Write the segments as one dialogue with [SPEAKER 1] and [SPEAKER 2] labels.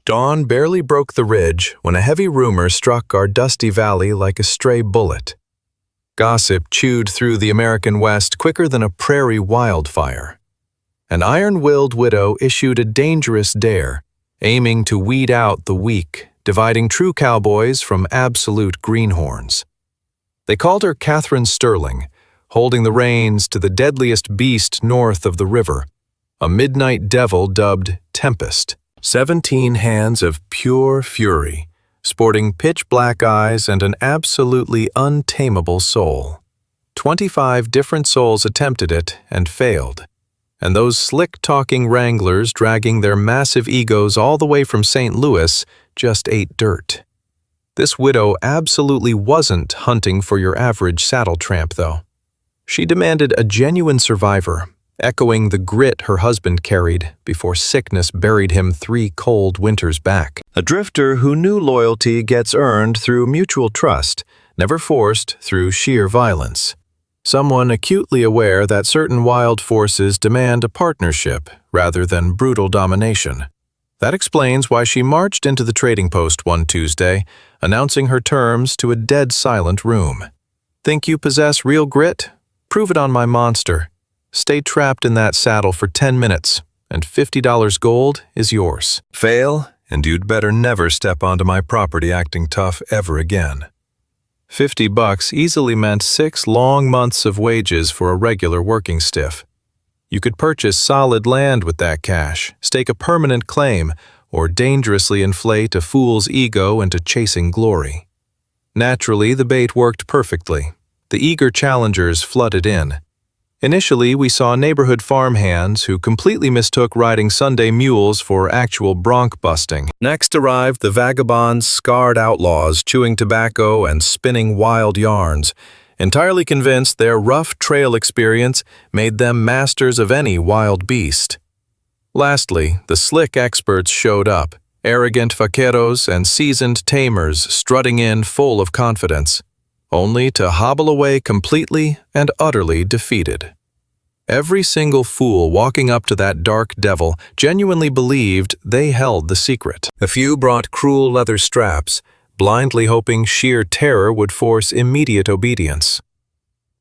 [SPEAKER 1] Dawn barely broke the ridge when a heavy rumor struck our dusty valley like a stray bullet. Gossip chewed through the American West quicker than a prairie wildfire. An iron-willed widow issued a dangerous dare, aiming to weed out the weak, dividing true cowboys from absolute greenhorns. They called her Catherine Sterling, holding the reins to the deadliest beast north of the river, a midnight devil dubbed Tempest. 17 hands of pure fury, sporting pitch-black eyes and an absolutely untamable soul. 25 different souls attempted it and failed, and those slick-talking wranglers dragging their massive egos all the way from St. Louis just ate dirt. This widow absolutely wasn't hunting for your average saddle tramp, though. She demanded a genuine survivor, echoing the grit her husband carried before sickness buried him 3 cold winters back. A drifter who knew loyalty gets earned through mutual trust, never forced through sheer violence. Someone acutely aware that certain wild forces demand a partnership rather than brutal domination. That explains why she marched into the trading post one Tuesday, announcing her terms to a dead-silent room. Think you possess real grit? Prove it on my monster. Stay trapped in that saddle for 10 minutes, and $50 gold is yours. Fail, and you'd better never step onto my property acting tough ever again. $50 easily meant 6 long months of wages for a regular working stiff. You could purchase solid land with that cash, stake a permanent claim, or dangerously inflate a fool's ego into chasing glory. Naturally, the bait worked perfectly. The eager challengers flooded in. Initially, we saw neighborhood farmhands who completely mistook riding Sunday mules for actual bronc busting. Next arrived the vagabonds, scarred outlaws chewing tobacco and spinning wild yarns, entirely convinced their rough trail experience made them masters of any wild beast. Lastly, the slick experts showed up, arrogant vaqueros and seasoned tamers strutting in full of confidence, only to hobble away completely and utterly defeated. Every single fool walking up to that dark devil genuinely believed they held the secret. A few brought cruel leather straps, blindly hoping sheer terror would force immediate obedience.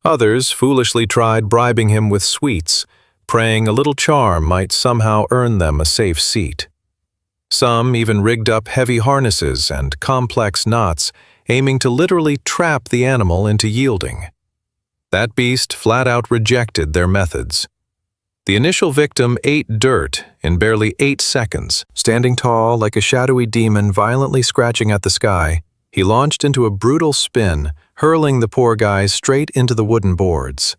[SPEAKER 1] Others foolishly tried bribing him with sweets, praying a little charm might somehow earn them a safe seat. Some even rigged up heavy harnesses and complex knots, aiming to literally trap the animal into yielding. That beast flat out rejected their methods. The initial victim ate dirt in barely 8 seconds. Standing tall like a shadowy demon violently scratching at the sky, he launched into a brutal spin, hurling the poor guy straight into the wooden boards.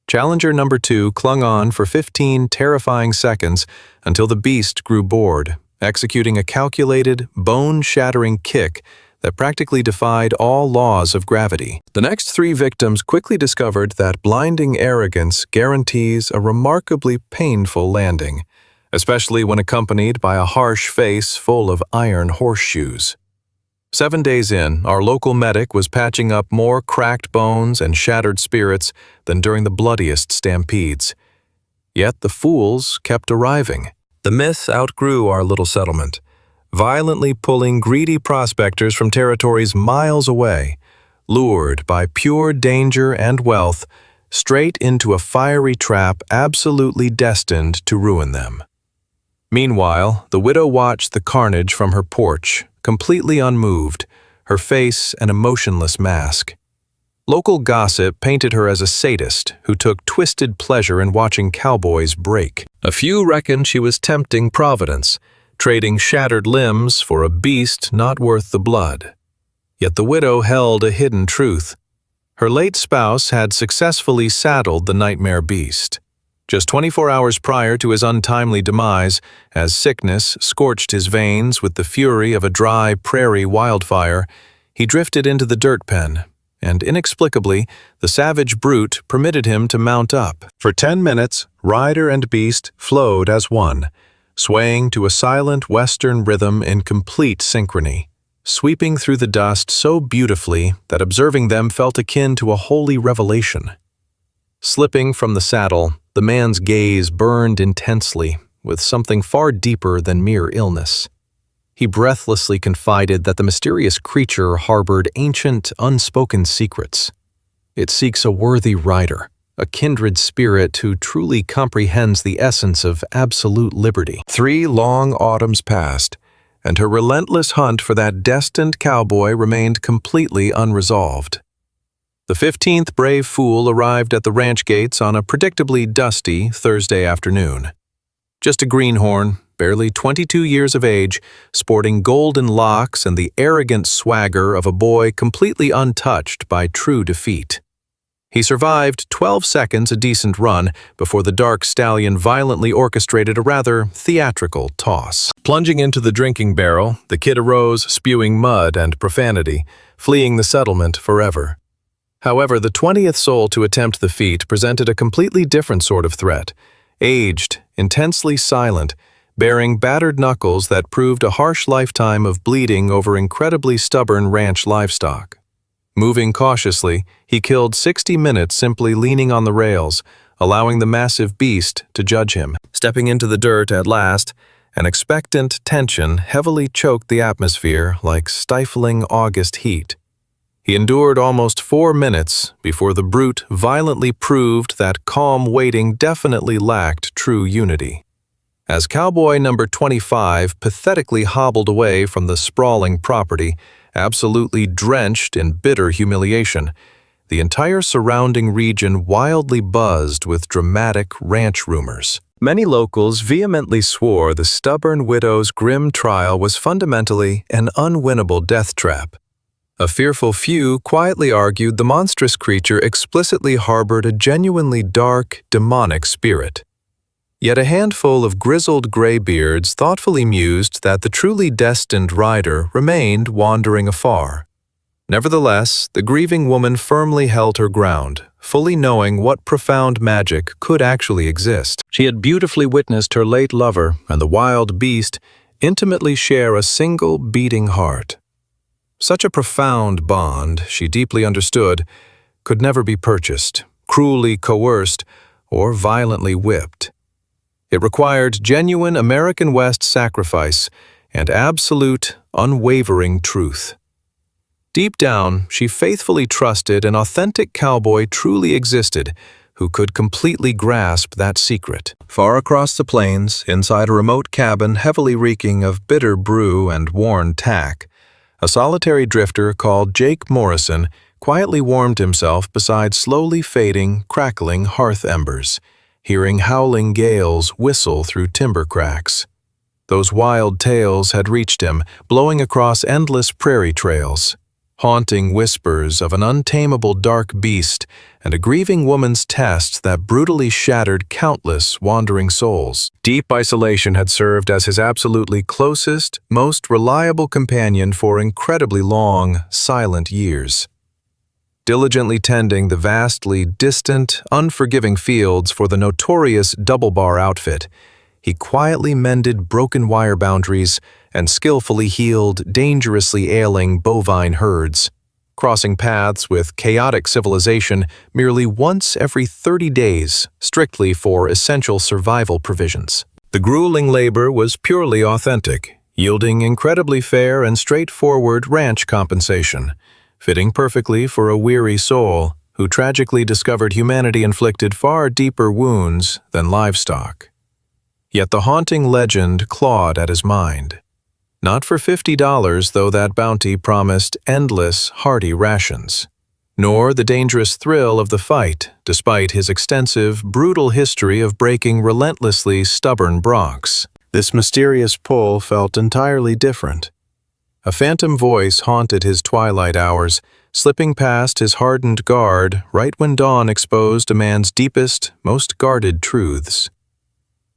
[SPEAKER 1] Challenger number 2 clung on for 15 terrifying seconds until the beast grew bored, executing a calculated, bone-shattering kick that practically defied all laws of gravity. The next 3 victims quickly discovered that blinding arrogance guarantees a remarkably painful landing, especially when accompanied by a harsh face full of iron horseshoes. 7 days in, our local medic was patching up more cracked bones and shattered spirits than during the bloodiest stampedes. Yet the fools kept arriving. The myth outgrew our little settlement, violently pulling greedy prospectors from territories miles away, lured by pure danger and wealth, straight into a fiery trap absolutely destined to ruin them. Meanwhile, the widow watched the carnage from her porch, completely unmoved, her face an emotionless mask. Local gossip painted her as a sadist who took twisted pleasure in watching cowboys break. A few reckoned she was tempting Providence, trading shattered limbs for a beast not worth the blood. Yet the widow held a hidden truth. Her late spouse had successfully saddled the nightmare beast. Just 24 hours prior to his untimely demise, as sickness scorched his veins with the fury of a dry prairie wildfire, he drifted into the dirt pen, and inexplicably, the savage brute permitted him to mount up. For 10 minutes, rider and beast flowed as one, swaying to a silent western rhythm in complete synchrony, sweeping through the dust so beautifully that observing them felt akin to a holy revelation. Slipping from the saddle, the man's gaze burned intensely with something far deeper than mere illness. He breathlessly confided that the mysterious creature harbored ancient, unspoken secrets. It seeks a worthy rider, a kindred spirit who truly comprehends the essence of absolute liberty. 3 long autumns passed, and her relentless hunt for that destined cowboy remained completely unresolved. The 15th brave fool arrived at the ranch gates on a predictably dusty Thursday afternoon. Just a greenhorn, barely 22 years of age, sporting golden locks and the arrogant swagger of a boy completely untouched by true defeat. He survived 12 seconds a decent run before the dark stallion violently orchestrated a rather theatrical toss. Plunging into the drinking barrel, the kid arose spewing mud and profanity, fleeing the settlement forever. However, the 20th soul to attempt the feat presented a completely different sort of threat. Aged, intensely silent, bearing battered knuckles that proved a harsh lifetime of bleeding over incredibly stubborn ranch livestock. Moving cautiously, he killed 60 minutes simply leaning on the rails, allowing the massive beast to judge him. Stepping into the dirt at last, an expectant tension heavily choked the atmosphere like stifling August heat. He endured almost 4 minutes before the brute violently proved that calm waiting definitely lacked true unity. As Cowboy number 25 pathetically hobbled away from the sprawling property, absolutely drenched in bitter humiliation, the entire surrounding region wildly buzzed with dramatic ranch rumors. Many locals vehemently swore the stubborn widow's grim trial was fundamentally an unwinnable death trap. A fearful few quietly argued the monstrous creature explicitly harbored a genuinely dark, demonic spirit. Yet a handful of grizzled graybeards thoughtfully mused that the truly destined rider remained wandering afar. Nevertheless, the grieving woman firmly held her ground, fully knowing what profound magic could actually exist. She had beautifully witnessed her late lover and the wild beast intimately share a single beating heart. Such a profound bond, she deeply understood, could never be purchased, cruelly coerced, or violently whipped. It required genuine American West sacrifice and absolute, unwavering truth. Deep down, she faithfully trusted an authentic cowboy truly existed who could completely grasp that secret. Far across the plains, inside a remote cabin heavily reeking of bitter brew and worn tack, a solitary drifter called Jake Morrison quietly warmed himself beside slowly fading, crackling hearth embers, hearing howling gales whistle through timber cracks. Those wild tales had reached him, blowing across endless prairie trails, haunting whispers of an untamable dark beast and a grieving woman's test that brutally shattered countless wandering souls. Deep isolation had served as his absolutely closest, most reliable companion for incredibly long, silent years. Diligently tending the vastly distant, unforgiving fields for the notorious double-bar outfit, he quietly mended broken wire boundaries and skillfully healed dangerously ailing bovine herds, crossing paths with chaotic civilization merely once every 30 days, strictly for essential survival provisions. The grueling labor was purely authentic, yielding incredibly fair and straightforward ranch compensation, fitting perfectly for a weary soul who tragically discovered humanity inflicted far deeper wounds than livestock. Yet the haunting legend clawed at his mind. Not for $50, though that bounty promised endless, hearty rations. Nor the dangerous thrill of the fight, despite his extensive, brutal history of breaking relentlessly stubborn broncs. This mysterious pull felt entirely different. A phantom voice haunted his twilight hours, slipping past his hardened guard right when dawn exposed a man's deepest, most guarded truths.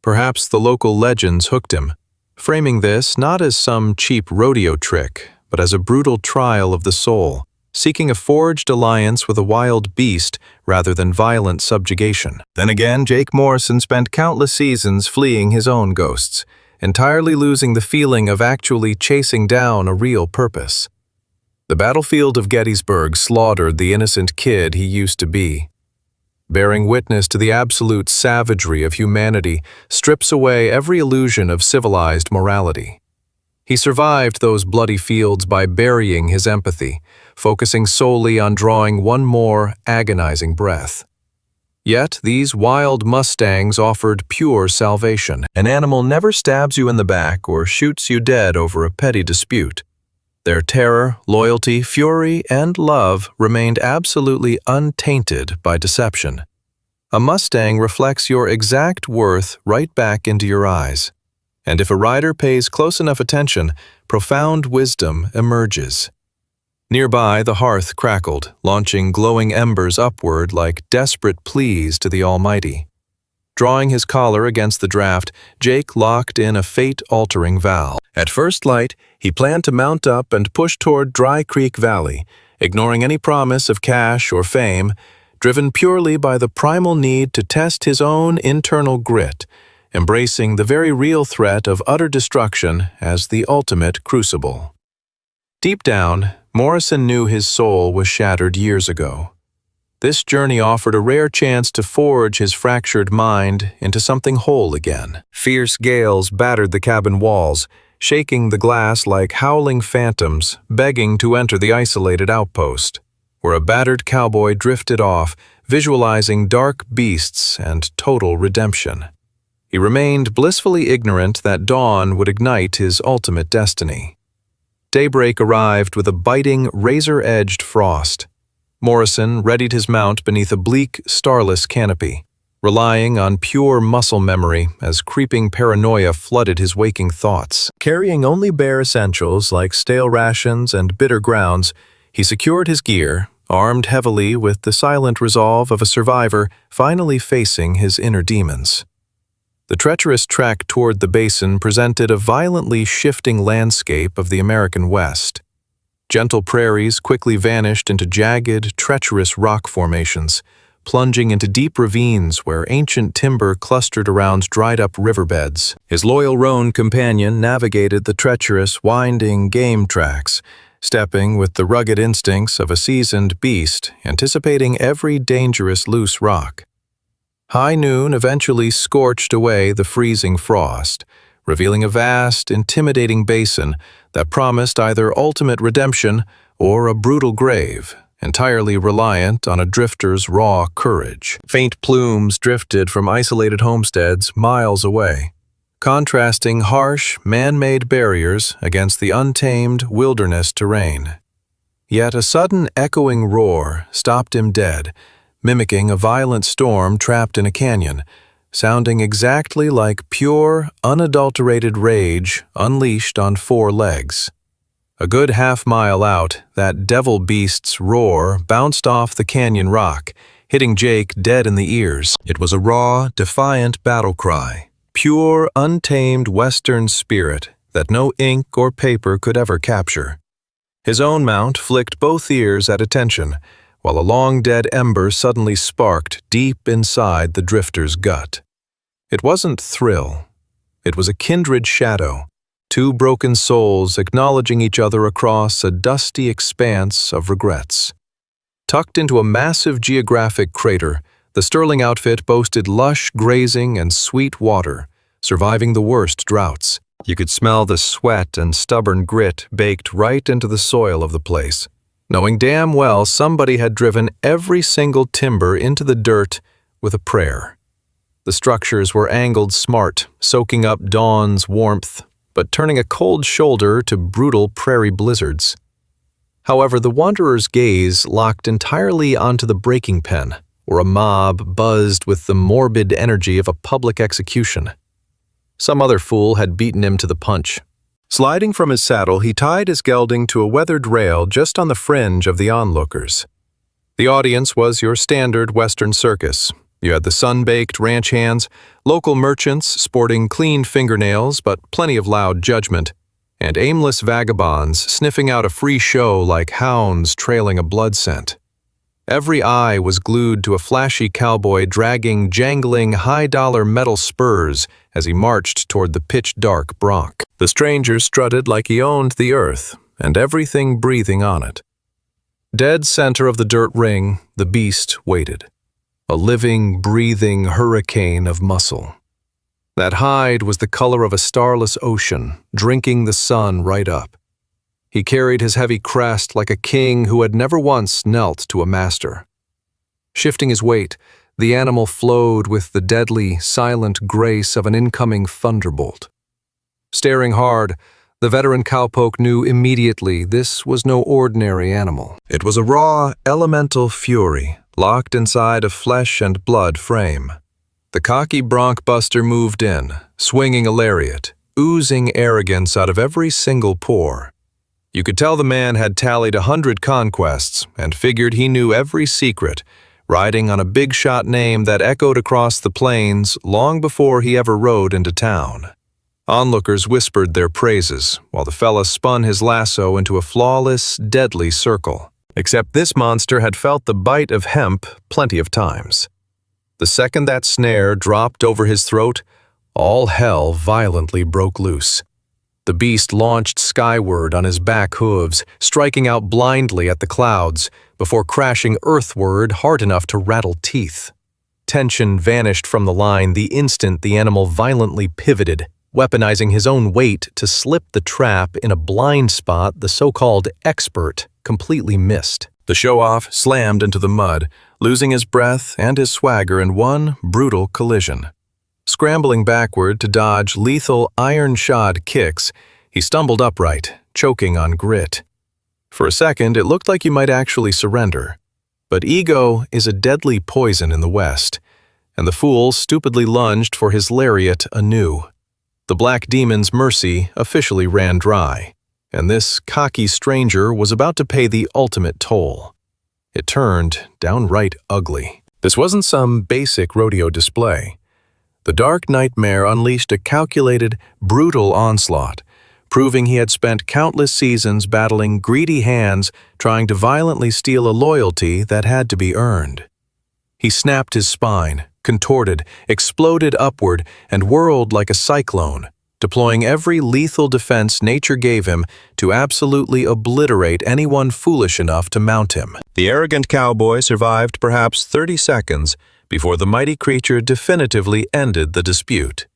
[SPEAKER 1] Perhaps the local legends hooked him, framing this not as some cheap rodeo trick, but as a brutal trial of the soul, seeking a forged alliance with a wild beast rather than violent subjugation. Then again, Jake Morrison spent countless seasons fleeing his own ghosts, entirely losing the feeling of actually chasing down a real purpose. The battlefield of Gettysburg slaughtered the innocent kid he used to be. Bearing witness to the absolute savagery of humanity strips away every illusion of civilized morality. He survived those bloody fields by burying his empathy, focusing solely on drawing one more agonizing breath. Yet these wild mustangs offered pure salvation. An animal never stabs you in the back or shoots you dead over a petty dispute. Their terror, loyalty, fury, and love remained absolutely untainted by deception. A Mustang reflects your exact worth right back into your eyes. And if a rider pays close enough attention, profound wisdom emerges. Nearby, the hearth crackled, launching glowing embers upward like desperate pleas to the Almighty. Drawing his collar against the draft, Jake locked in a fate-altering vow. At first light, he planned to mount up and push toward Dry Creek Valley, ignoring any promise of cash or fame, driven purely by the primal need to test his own internal grit, embracing the very real threat of utter destruction as the ultimate crucible. Deep down, Morrison knew his soul was shattered years ago. This journey offered a rare chance to forge his fractured mind into something whole again. Fierce gales battered the cabin walls, shaking the glass like howling phantoms, begging to enter the isolated outpost, where a battered cowboy drifted off, visualizing dark beasts and total redemption. He remained blissfully ignorant that dawn would ignite his ultimate destiny. Daybreak arrived with a biting, razor-edged frost. Morrison readied his mount beneath a bleak, starless canopy, relying on pure muscle memory as creeping paranoia flooded his waking thoughts. Carrying only bare essentials like stale rations and bitter grounds, he secured his gear, armed heavily with the silent resolve of a survivor finally facing his inner demons. The treacherous trek toward the basin presented a violently shifting landscape of the American West. Gentle prairies quickly vanished into jagged, treacherous rock formations, plunging into deep ravines where ancient timber clustered around dried-up riverbeds. His loyal roan companion navigated the treacherous, winding game tracks, stepping with the rugged instincts of a seasoned beast, anticipating every dangerous loose rock. High noon eventually scorched away the freezing frost, revealing a vast, intimidating basin that promised either ultimate redemption or a brutal grave, entirely reliant on a drifter's raw courage. Faint plumes drifted from isolated homesteads miles away, contrasting harsh, man-made barriers against the untamed wilderness terrain. Yet a sudden echoing roar stopped him dead, mimicking a violent storm trapped in a canyon, sounding exactly like pure, unadulterated rage unleashed on four legs. A good half-mile out, that devil beast's roar bounced off the canyon rock, hitting Jake dead in the ears. It was a raw, defiant battle cry, pure, untamed Western spirit that no ink or paper could ever capture. His own mount flicked both ears at attention, while a long-dead ember suddenly sparked deep inside the drifter's gut. It wasn't thrill. It was a kindred shadow, two broken souls acknowledging each other across a dusty expanse of regrets. Tucked into a massive geographic crater, the Sterling outfit boasted lush grazing and sweet water, surviving the worst droughts. You could smell the sweat and stubborn grit baked right into the soil of the place, knowing damn well somebody had driven every single timber into the dirt with a prayer. The structures were angled smart, soaking up dawn's warmth, but turning a cold shoulder to brutal prairie blizzards. However, the wanderer's gaze locked entirely onto the breaking pen, where a mob buzzed with the morbid energy of a public execution. Some other fool had beaten him to the punch. Sliding from his saddle, he tied his gelding to a weathered rail just on the fringe of the onlookers. The audience was your standard Western circus. You had the sun-baked ranch hands, local merchants sporting clean fingernails but plenty of loud judgment, and aimless vagabonds sniffing out a free show like hounds trailing a blood scent. Every eye was glued to a flashy cowboy dragging jangling high-dollar metal spurs as he marched toward the pitch-dark bronc. The stranger strutted like he owned the earth and everything breathing on it. Dead center of the dirt ring, the beast waited, a living, breathing hurricane of muscle. That hide was the color of a starless ocean, drinking the sun right up. He carried his heavy crest like a king who had never once knelt to a master. Shifting his weight, the animal flowed with the deadly, silent grace of an incoming thunderbolt. Staring hard, the veteran cowpoke knew immediately this was no ordinary animal. It was a raw, elemental fury, locked inside a flesh and blood frame. The cocky bronc buster moved in, swinging a lariat, oozing arrogance out of every single pore. You could tell the man had tallied 100 conquests and figured he knew every secret, riding on a big-shot name that echoed across the plains long before he ever rode into town. Onlookers whispered their praises, while the fella spun his lasso into a flawless, deadly circle. Except this monster had felt the bite of hemp plenty of times. The second that snare dropped over his throat, all hell violently broke loose. The beast launched skyward on his back hooves, striking out blindly at the clouds, before crashing earthward hard enough to rattle teeth. Tension vanished from the line the instant the animal violently pivoted, weaponizing his own weight to slip the trap in a blind spot the so-called expert completely missed. The show-off slammed into the mud, losing his breath and his swagger in one brutal collision. Scrambling backward to dodge lethal iron-shod kicks, he stumbled upright, choking on grit. For a second, it looked like he might actually surrender. But ego is a deadly poison in the West, and the fool stupidly lunged for his lariat anew. The black demon's mercy officially ran dry, and this cocky stranger was about to pay the ultimate toll. It turned downright ugly. This wasn't some basic rodeo display. The dark nightmare unleashed a calculated, brutal onslaught, proving he had spent countless seasons battling greedy hands trying to violently steal a loyalty that had to be earned. He snapped his spine, contorted, exploded upward, and whirled like a cyclone, deploying every lethal defense nature gave him to absolutely obliterate anyone foolish enough to mount him. The arrogant cowboy survived perhaps 30 seconds before the mighty creature definitively ended the dispute.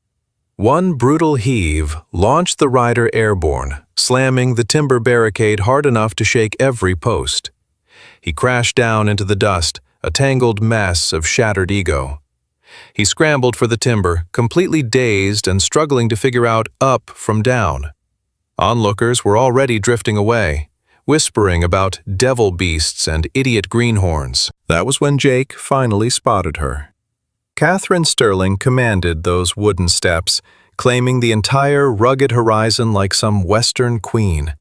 [SPEAKER 1] One brutal heave launched the rider airborne, slamming the timber barricade hard enough to shake every post. He crashed down into the dust, a tangled mess of shattered ego. He scrambled for the timber, completely dazed and struggling to figure out up from down. Onlookers were already drifting away, whispering about devil beasts and idiot greenhorns. That was when Jake finally spotted her. Catherine Sterling commanded those wooden steps, claiming the entire rugged horizon like some Western queen.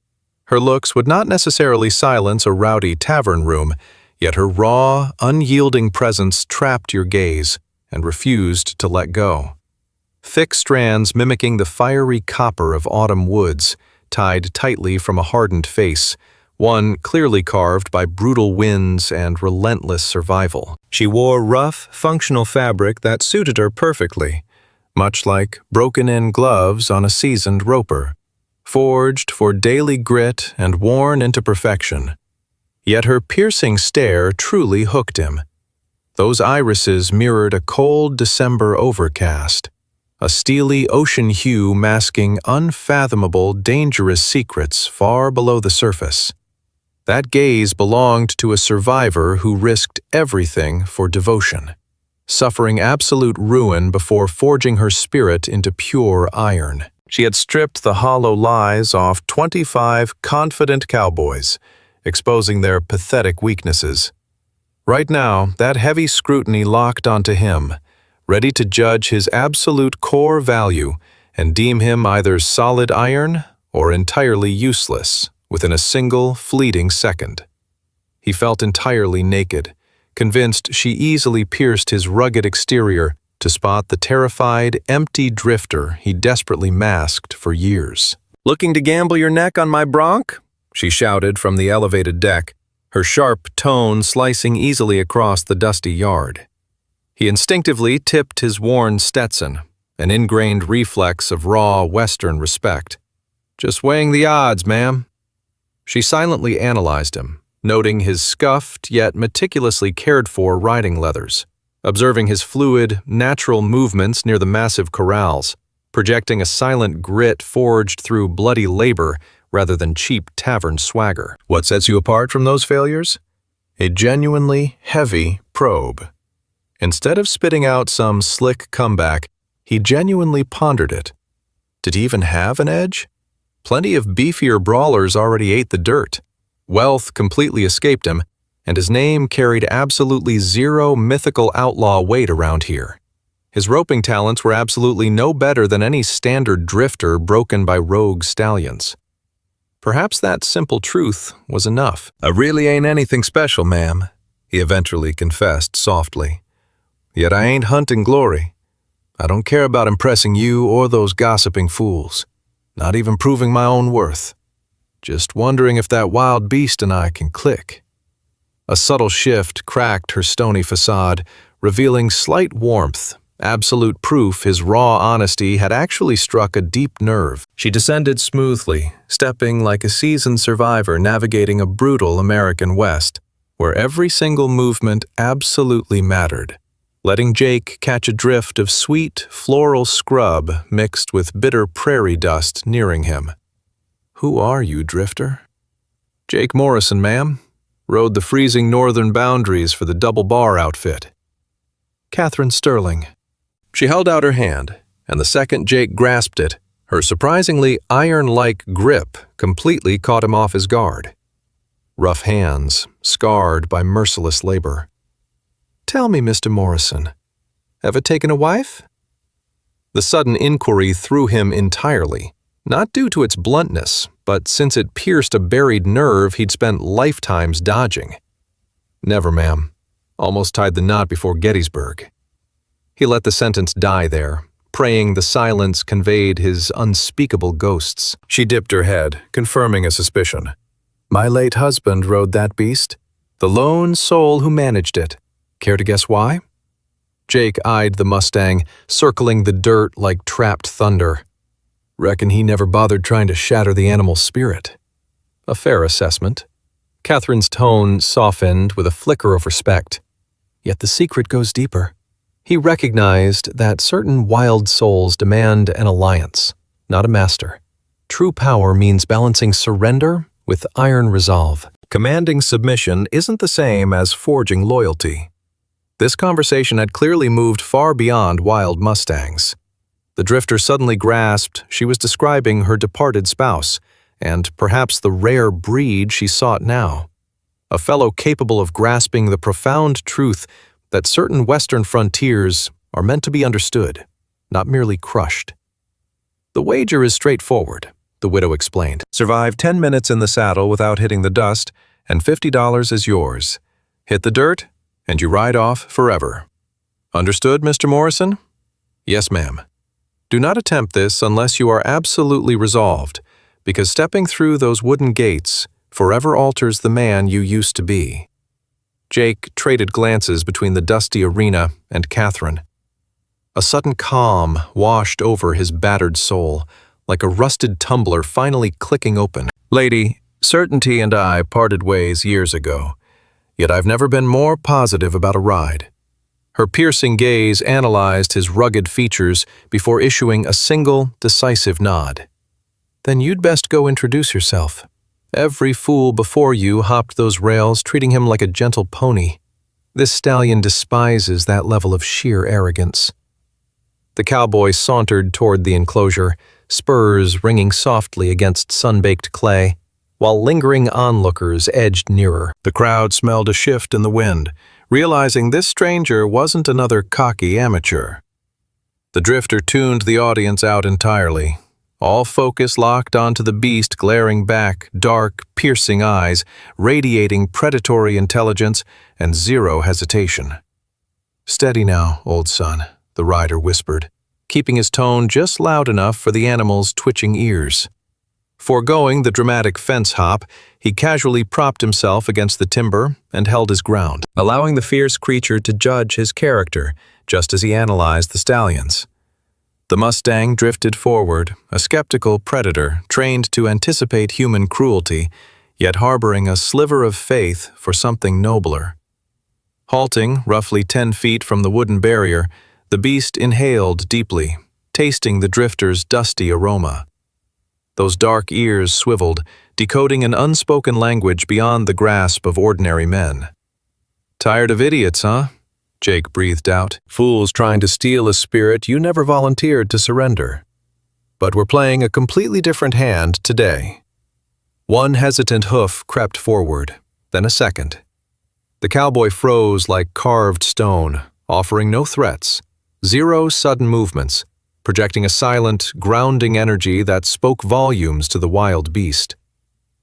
[SPEAKER 1] Her looks would not necessarily silence a rowdy tavern room, yet her raw, unyielding presence trapped your gaze and refused to let go. Thick strands mimicking the fiery copper of autumn woods, tied tightly from a hardened face, one clearly carved by brutal winds and relentless survival. She wore rough, functional fabric that suited her perfectly, much like broken-in gloves on a seasoned roper, forged for daily grit and worn into perfection. Yet her piercing stare truly hooked him. Those irises mirrored a cold December overcast, a steely ocean hue masking unfathomable, dangerous secrets far below the surface. That gaze belonged to a survivor who risked everything for devotion, suffering absolute ruin before forging her spirit into pure iron. She had stripped the hollow lies off 25 confident cowboys, exposing their pathetic weaknesses. Right now, that heavy scrutiny locked onto him, ready to judge his absolute core value and deem him either solid iron or entirely useless within a single, fleeting second. He felt entirely naked, convinced she easily pierced his rugged exterior to spot the terrified, empty drifter he desperately masked for years. "Looking to gamble your neck on my bronc?" she shouted from the elevated deck, her sharp tone slicing easily across the dusty yard. He instinctively tipped his worn Stetson, an ingrained reflex of raw Western respect. "Just weighing the odds, ma'am." She silently analyzed him, noting his scuffed yet meticulously cared-for riding leathers, observing his fluid, natural movements near the massive corrals, projecting a silent grit forged through bloody labor rather than cheap tavern swagger. What sets you apart from those failures? A genuinely heavy probe. Instead of spitting out some slick comeback, he genuinely pondered it. Did he even have an edge? Plenty of beefier brawlers already ate the dirt. Wealth completely escaped him, and his name carried absolutely zero mythical outlaw weight around here. His roping talents were absolutely no better than any standard drifter broken by rogue stallions. Perhaps that simple truth was enough. "I really ain't anything special, ma'am," he eventually confessed softly. "Yet I ain't hunting glory. I don't care about impressing you or those gossiping fools, not even proving my own worth. Just wondering if that wild beast and I can click." A subtle shift cracked her stony facade, revealing slight warmth, absolute proof his raw honesty had actually struck a deep nerve. She descended smoothly, stepping like a seasoned survivor navigating a brutal American West, where every single movement absolutely mattered, letting Jake catch a drift of sweet, floral scrub mixed with bitter prairie dust nearing him. "Who are you, drifter?" "Jake Morrison, ma'am. Rode the freezing northern boundaries for the double bar outfit." "Catherine Sterling." She held out her hand, and the second Jake grasped it, her surprisingly iron-like grip completely caught him off his guard. Rough hands, scarred by merciless labor. "Tell me, Mr. Morrison, ever taken a wife?" The sudden inquiry threw him entirely, not due to its bluntness, but since it pierced a buried nerve he'd spent lifetimes dodging. "Never, ma'am. Almost tied the knot before Gettysburg." He let the sentence die there, praying the silence conveyed his unspeakable ghosts. She dipped her head, confirming a suspicion. "My late husband rode that beast, the lone soul who managed it. Care to guess why?" Jake eyed the Mustang, circling the dirt like trapped thunder. "Reckon he never bothered trying to shatter the animal's spirit." A fair assessment. Catherine's tone softened with a flicker of respect. Yet the secret goes deeper. He recognized that certain wild souls demand an alliance, not a master. True power means balancing surrender with iron resolve. Commanding submission isn't the same as forging loyalty. This conversation had clearly moved far beyond wild mustangs. The drifter suddenly grasped she was describing her departed spouse, and perhaps the rare breed she sought now. A fellow capable of grasping the profound truth that certain Western frontiers are meant to be understood, not merely crushed. "The wager is straightforward," the widow explained. "Survive 10 minutes in the saddle without hitting the dust, and $50 is yours. Hit the dirt, and you ride off forever. Understood, Mr. Morrison?" "Yes, ma'am." Do not attempt this unless you are absolutely resolved, because stepping through those wooden gates forever alters the man you used to be. Jake traded glances between the dusty arena and Catherine. A sudden calm washed over his battered soul, like a rusted tumbler finally clicking open. "Lady, certainty and I parted ways years ago, yet I've never been more positive about a ride." Her piercing gaze analyzed his rugged features before issuing a single, decisive nod. "Then you'd best go introduce yourself. Every fool before you hopped those rails treating him like a gentle pony. This stallion despises that level of sheer arrogance." The cowboy sauntered toward the enclosure, spurs ringing softly against sun-baked clay, while lingering onlookers edged nearer. The crowd smelled a shift in the wind, realizing this stranger wasn't another cocky amateur. The drifter tuned the audience out entirely, all focus locked onto the beast glaring back, dark, piercing eyes, radiating predatory intelligence and zero hesitation. "Steady now, old son," the rider whispered, keeping his tone just loud enough for the animal's twitching ears. Foregoing the dramatic fence hop, he casually propped himself against the timber and held his ground, allowing the fierce creature to judge his character just as he analyzed the stallions. The Mustang drifted forward, a skeptical predator trained to anticipate human cruelty, yet harboring a sliver of faith for something nobler. Halting roughly 10 feet from the wooden barrier, the beast inhaled deeply, tasting the drifter's dusty aroma. Those dark ears swiveled, decoding an unspoken language beyond the grasp of ordinary men. "Tired of idiots, huh?" Jake breathed out. "Fools trying to steal a spirit you never volunteered to surrender. But we're playing a completely different hand today." One hesitant hoof crept forward, then a second. The cowboy froze like carved stone, offering no threats, zero sudden movements, projecting a silent, grounding energy that spoke volumes to the wild beast.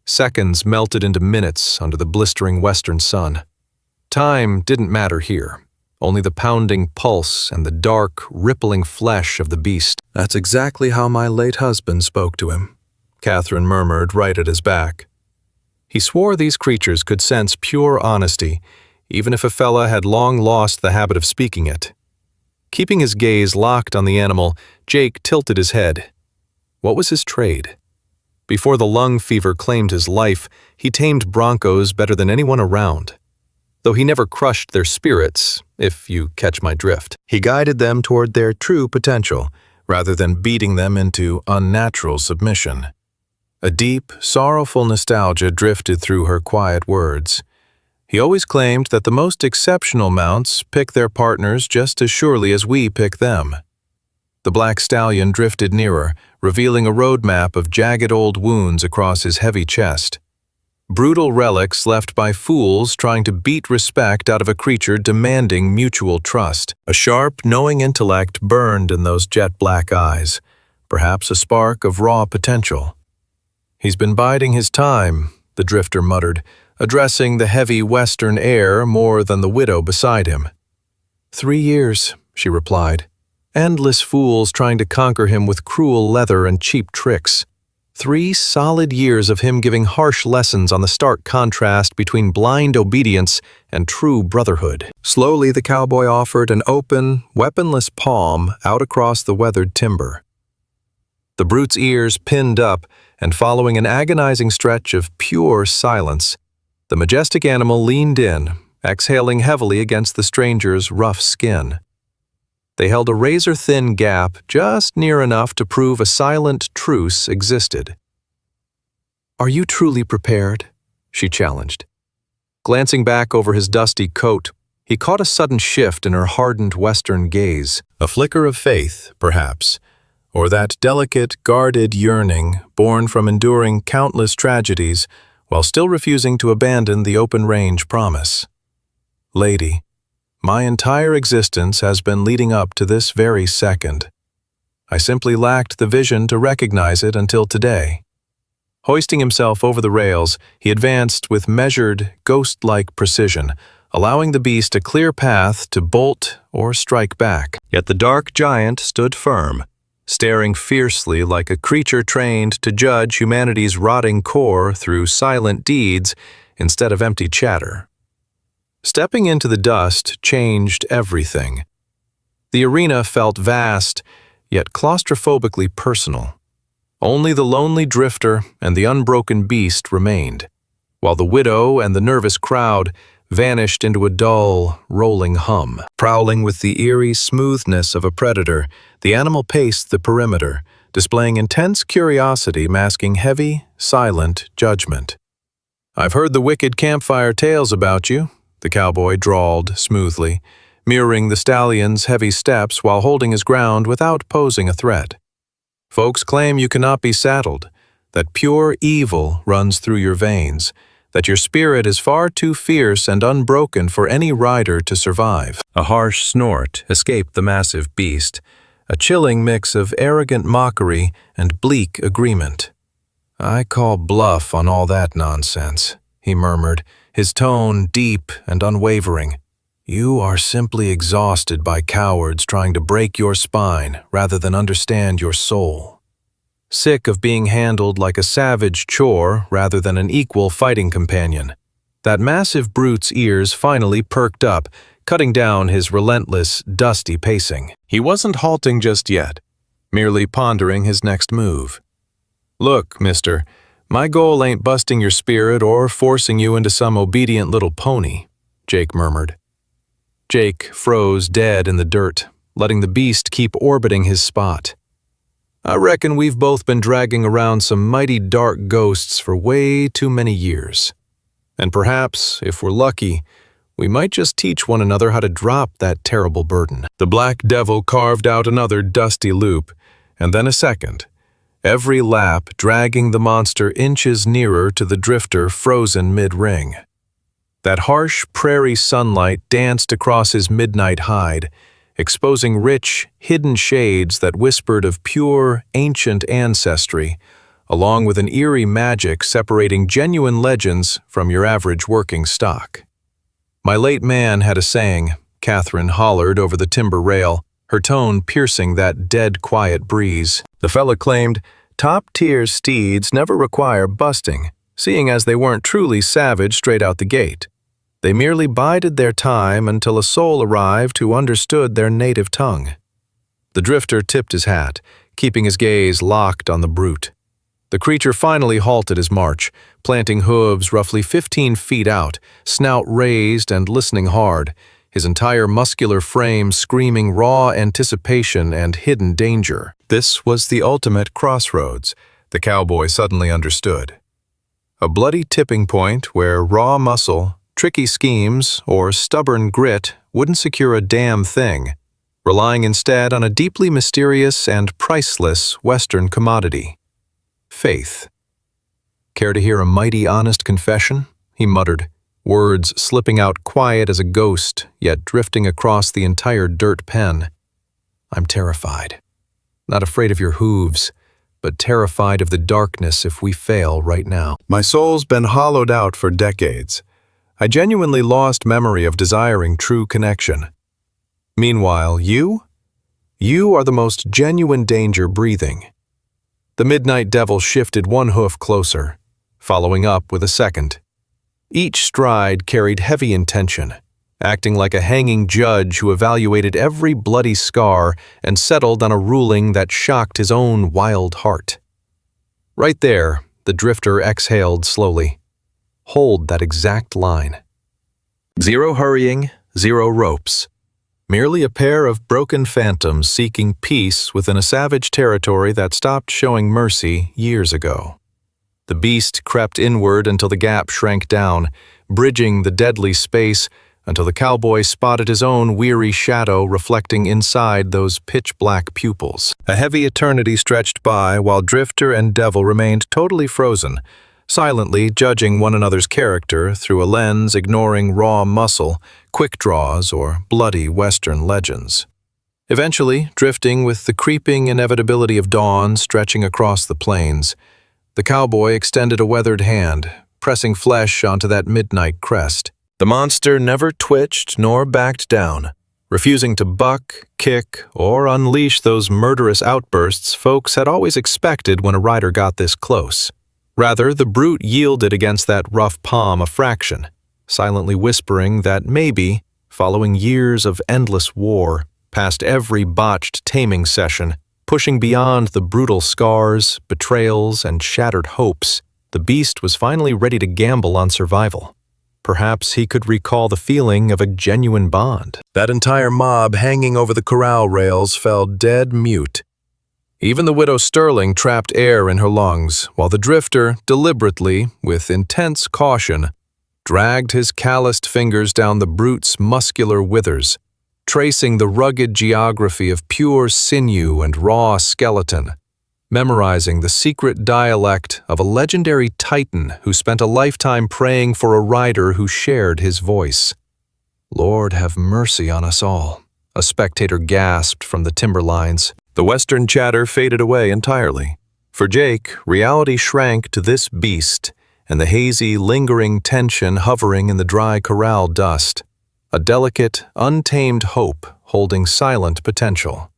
[SPEAKER 1] Seconds melted into minutes under the blistering western sun. Time didn't matter here, only the pounding pulse and the dark, rippling flesh of the beast. "That's exactly how my late husband spoke to him," Catherine murmured right at his back. He swore these creatures could sense pure honesty, even if a fella had long lost the habit of speaking it. Keeping his gaze locked on the animal, Jake tilted his head. What was his trade? Before the lung fever claimed his life, he tamed broncos better than anyone around. Though he never crushed their spirits, if you catch my drift. He guided them toward their true potential, rather than beating them into unnatural submission. A deep, sorrowful nostalgia drifted through her quiet words. He always claimed that the most exceptional mounts pick their partners just as surely as we pick them. The black stallion drifted nearer, revealing a roadmap of jagged old wounds across his heavy chest. Brutal relics left by fools trying to beat respect out of a creature demanding mutual trust. A sharp, knowing intellect burned in those jet-black eyes, perhaps a spark of raw potential. "He's been biding his time," the drifter muttered, addressing the heavy western air more than the widow beside him. 3 years, she replied. Endless fools trying to conquer him with cruel leather and cheap tricks. 3 solid years of him giving harsh lessons on the stark contrast between blind obedience and true brotherhood. Slowly, the cowboy offered an open, weaponless palm out across the weathered timber. The brute's ears pinned up, and following an agonizing stretch of pure silence, the majestic animal leaned in, exhaling heavily against the stranger's rough skin. They held a razor-thin gap just near enough to prove a silent truce existed. "Are you truly prepared?" she challenged. Glancing back over his dusty coat, he caught a sudden shift in her hardened western gaze. A flicker of faith, perhaps, or that delicate, guarded yearning born from enduring countless tragedies while still refusing to abandon the open-range promise. "Lady, my entire existence has been leading up to this very second. I simply lacked the vision to recognize it until today." Hoisting himself over the rails, he advanced with measured, ghost-like precision, allowing the beast a clear path to bolt or strike back. Yet the dark giant stood firm, staring fiercely like a creature trained to judge humanity's rotting core through silent deeds instead of empty chatter. Stepping into the dust changed everything. The arena felt vast, yet claustrophobically personal. Only the lonely drifter and the unbroken beast remained, while the widow and the nervous crowd vanished into a dull, rolling hum. Prowling with the eerie smoothness of a predator, the animal paced the perimeter, displaying intense curiosity masking heavy, silent judgment. "I've heard the wicked campfire tales about you," the cowboy drawled smoothly, mirroring the stallion's heavy steps while holding his ground without posing a threat. "Folks claim you cannot be saddled, that pure evil runs through your veins, that your spirit is far too fierce and unbroken for any rider to survive." A harsh snort escaped the massive beast, a chilling mix of arrogant mockery and bleak agreement. "I call bluff on all that nonsense," he murmured, his tone deep and unwavering. "You are simply exhausted by cowards trying to break your spine rather than understand your soul. Sick of being handled like a savage chore rather than an equal fighting companion." That massive brute's ears finally perked up, cutting down his relentless, dusty pacing. He wasn't halting just yet, merely pondering his next move. "Look, mister, my goal ain't busting your spirit or forcing you into some obedient little pony," Jake murmured. Jake froze dead in the dirt, letting the beast keep orbiting his spot. I reckon we've both been dragging around some mighty dark ghosts for way too many years. And perhaps, if we're lucky, we might just teach one another how to drop that terrible burden. The black devil carved out another dusty loop, and then a second, every lap dragging the monster inches nearer to the drifter frozen mid-ring. That harsh prairie sunlight danced across his midnight hide, exposing rich, hidden shades that whispered of pure, ancient ancestry, along with an eerie magic separating genuine legends from your average working stock. My late man had a saying, Catherine hollered over the timber rail, her tone piercing that dead quiet breeze. The fella claimed, top-tier steeds never require busting, seeing as they weren't truly savage straight out the gate. They merely bided their time until a soul arrived who understood their native tongue. The drifter tipped his hat, keeping his gaze locked on the brute. The creature finally halted his march, planting hooves roughly 15 feet out, snout raised and listening hard, his entire muscular frame screaming raw anticipation and hidden danger. This was the ultimate crossroads, the cowboy suddenly understood. A bloody tipping point where raw muscle, tricky schemes, or stubborn grit wouldn't secure a damn thing, relying instead on a deeply mysterious and priceless Western commodity. Faith. Care to hear a mighty honest confession? He muttered, words slipping out quiet as a ghost, yet drifting across the entire dirt pen. I'm terrified. Not afraid of your hooves, but terrified of the darkness if we fail right now. My soul's been hollowed out for decades. I genuinely lost memory of desiring true connection. Meanwhile, you are the most genuine danger breathing. The midnight devil shifted one hoof closer, following up with a second. Each stride carried heavy intention, acting like a hanging judge who evaluated every bloody scar and settled on a ruling that shocked his own wild heart. Right there, the drifter exhaled slowly. Hold that exact line. Zero hurrying, zero ropes. Merely a pair of broken phantoms seeking peace within a savage territory that stopped showing mercy years ago. The beast crept inward until the gap shrank down, bridging the deadly space until the cowboy spotted his own weary shadow reflecting inside those pitch-black pupils. A heavy eternity stretched by while drifter and devil remained totally frozen, silently judging one another's character through a lens ignoring raw muscle, quick draws, or bloody Western legends. Eventually, drifting with the creeping inevitability of dawn stretching across the plains, the cowboy extended a weathered hand, pressing flesh onto that midnight crest. The monster never twitched nor backed down, refusing to buck, kick, or unleash those murderous outbursts folks had always expected when a rider got this close. Rather, the brute yielded against that rough palm a fraction, silently whispering that maybe, following years of endless war, past every botched taming session, pushing beyond the brutal scars, betrayals, and shattered hopes, the beast was finally ready to gamble on survival. Perhaps he could recall the feeling of a genuine bond. That entire mob hanging over the corral rails fell dead mute. Even the widow Sterling trapped air in her lungs, while the drifter, deliberately, with intense caution, dragged his calloused fingers down the brute's muscular withers, tracing the rugged geography of pure sinew and raw skeleton, memorizing the secret dialect of a legendary titan who spent a lifetime praying for a rider who shared his voice. Lord have mercy on us all, a spectator gasped from the timberlines. The Western chatter faded away entirely. For Jake, reality shrank to this beast and the hazy, lingering tension hovering in the dry corral dust. A delicate, untamed hope holding silent potential.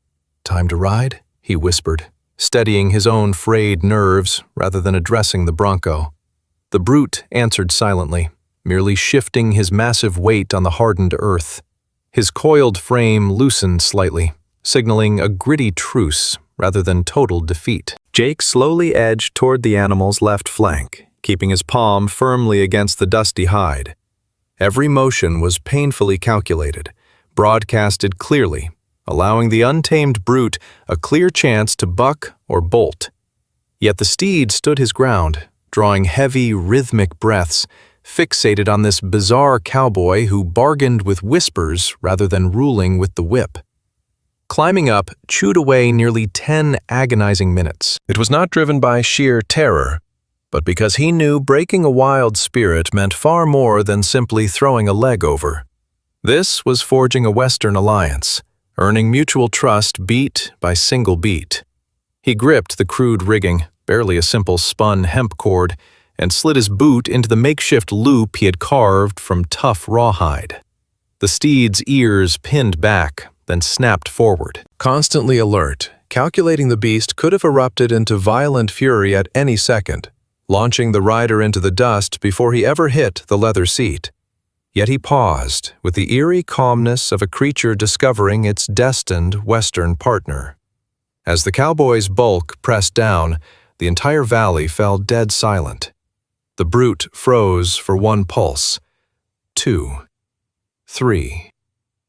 [SPEAKER 1] Time to ride? He whispered, steadying his own frayed nerves rather than addressing the bronco. The brute answered silently, merely shifting his massive weight on the hardened earth. His coiled frame loosened slightly, signaling a gritty truce rather than total defeat. Jake slowly edged toward the animal's left flank, keeping his palm firmly against the dusty hide. Every motion was painfully calculated, broadcasted clearly, allowing the untamed brute a clear chance to buck or bolt. Yet the steed stood his ground, drawing heavy, rhythmic breaths, fixated on this bizarre cowboy who bargained with whispers rather than ruling with the whip. Climbing up chewed away nearly 10 agonizing minutes. It was not driven by sheer terror, but because he knew breaking a wild spirit meant far more than simply throwing a leg over. This was forging a Western alliance, earning mutual trust beat by single beat. He gripped the crude rigging, barely a simple spun hemp cord, and slid his boot into the makeshift loop he had carved from tough rawhide. The steed's ears pinned back, then snapped forward. Constantly alert, calculating the beast could have erupted into violent fury at any second, launching the rider into the dust before he ever hit the leather seat. Yet he paused, with the eerie calmness of a creature discovering its destined Western partner. As the cowboy's bulk pressed down, the entire valley fell dead silent. The brute froze for one pulse, 2, 3.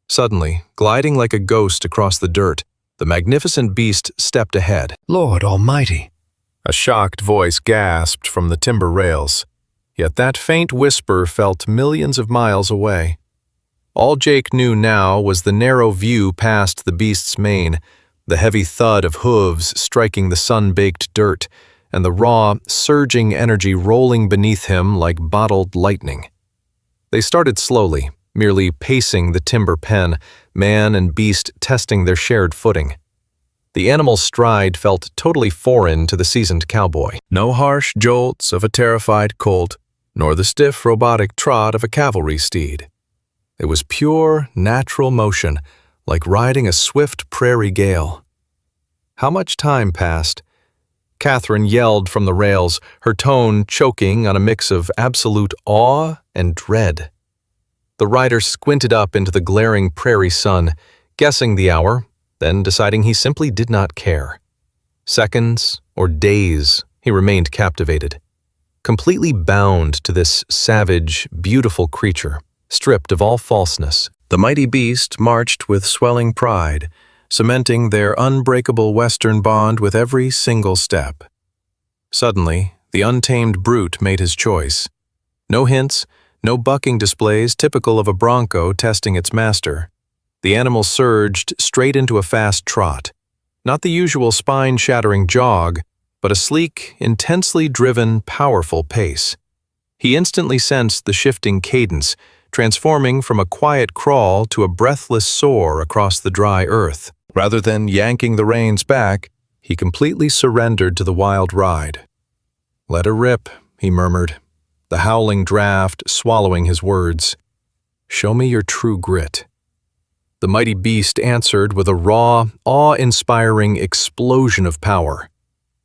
[SPEAKER 1] Suddenly, gliding like a ghost across the dirt, the magnificent beast stepped ahead.
[SPEAKER 2] "Lord Almighty!"
[SPEAKER 1] A shocked voice gasped from the timber rails. Yet that faint whisper felt millions of miles away. All Jake knew now was the narrow view past the beast's mane, the heavy thud of hooves striking the sun-baked dirt, and the raw, surging energy rolling beneath him like bottled lightning. They started slowly, merely pacing the timber pen, man and beast testing their shared footing. The animal's stride felt totally foreign to the seasoned cowboy. No harsh jolts of a terrified colt, nor the stiff robotic trot of a cavalry steed. It was pure, natural motion, like riding a swift prairie gale. How much time passed? Catherine yelled from the rails, her tone choking on a mix of absolute awe and dread. The rider squinted up into the glaring prairie sun, guessing the hour, then deciding he simply did not care. Seconds or days, he remained captivated, completely bound to this savage, beautiful creature, stripped of all falseness. The mighty beast marched with swelling pride, cementing their unbreakable Western bond with every single step. Suddenly, the untamed brute made his choice. No hints, no bucking displays typical of a bronco testing its master. The animal surged straight into a fast trot. Not the usual spine-shattering jog, but a sleek, intensely driven, powerful pace. He instantly sensed the shifting cadence, transforming from a quiet crawl to a breathless soar across the dry earth. Rather than yanking the reins back, he completely surrendered to the wild ride. "Let her rip," he murmured, the howling draft swallowing his words. "Show me your true grit." The mighty beast answered with a raw, awe-inspiring explosion of power.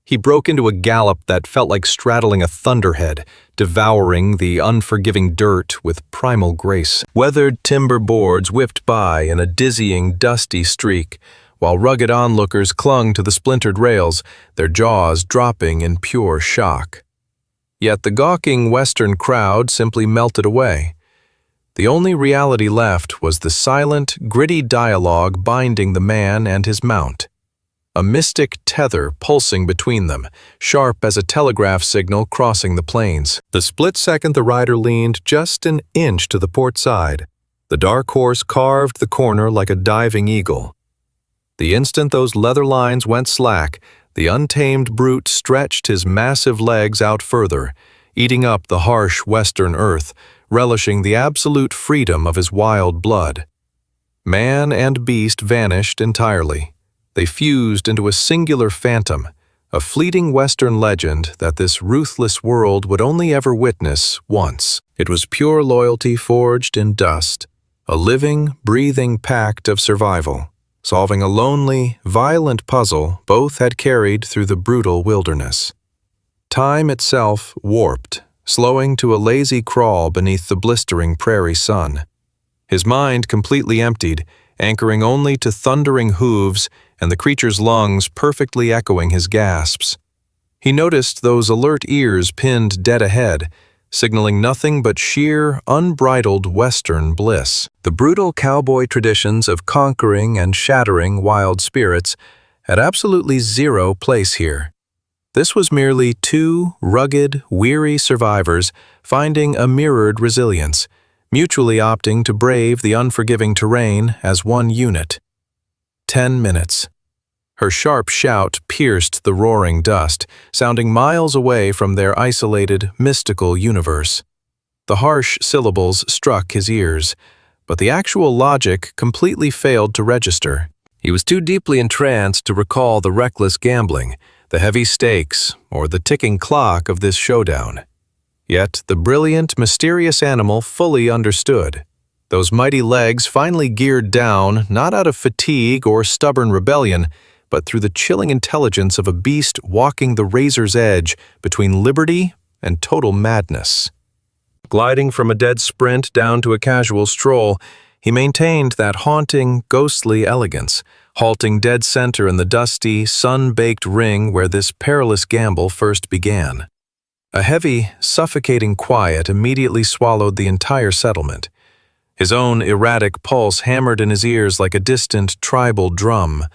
[SPEAKER 1] He broke into a gallop that felt like straddling a thunderhead, devouring the unforgiving dirt with primal grace. Weathered timber boards whipped by in a dizzying, dusty streak, while rugged onlookers clung to the splintered rails, their jaws dropping in pure shock. Yet the gawking Western crowd simply melted away. The only reality left was the silent, gritty dialogue binding the man and his mount. A mystic tether pulsing between them, sharp as a telegraph signal crossing the plains. The split second the rider leaned just an inch to the port side, the dark horse carved the corner like a diving eagle. The instant those leather lines went slack, the untamed brute stretched his massive legs out further, eating up the harsh western earth, relishing the absolute freedom of his wild blood. Man and beast vanished entirely. They fused into a singular phantom, a fleeting Western legend that this ruthless world would only ever witness once. It was pure loyalty forged in dust, a living, breathing pact of survival, solving a lonely, violent puzzle both had carried through the brutal wilderness. Time itself warped, slowing to a lazy crawl beneath the blistering prairie sun. His mind completely emptied, anchoring only to thundering hooves and the creature's lungs perfectly echoing his gasps. He noticed those alert ears pinned dead ahead, signaling nothing but sheer, unbridled Western bliss. The brutal cowboy traditions of conquering and shattering wild spirits had absolutely zero place here. This was merely two rugged, weary survivors finding a mirrored resilience, mutually opting to brave the unforgiving terrain as one unit. 10 minutes. Her sharp shout pierced the roaring dust, sounding miles away from their isolated, mystical universe. The harsh syllables struck his ears, but the actual logic completely failed to register. He was too deeply entranced to recall the reckless gambling, the heavy stakes, or the ticking clock of this showdown. Yet the brilliant, mysterious animal fully understood. Those mighty legs finally geared down, not out of fatigue or stubborn rebellion, but through the chilling intelligence of a beast walking the razor's edge between liberty and total madness. Gliding from a dead sprint down to a casual stroll, he maintained that haunting, ghostly elegance, halting dead center in the dusty, sun-baked ring where this perilous gamble first began. A heavy, suffocating quiet immediately swallowed the entire settlement. His own erratic pulse hammered in his ears like a distant tribal drum,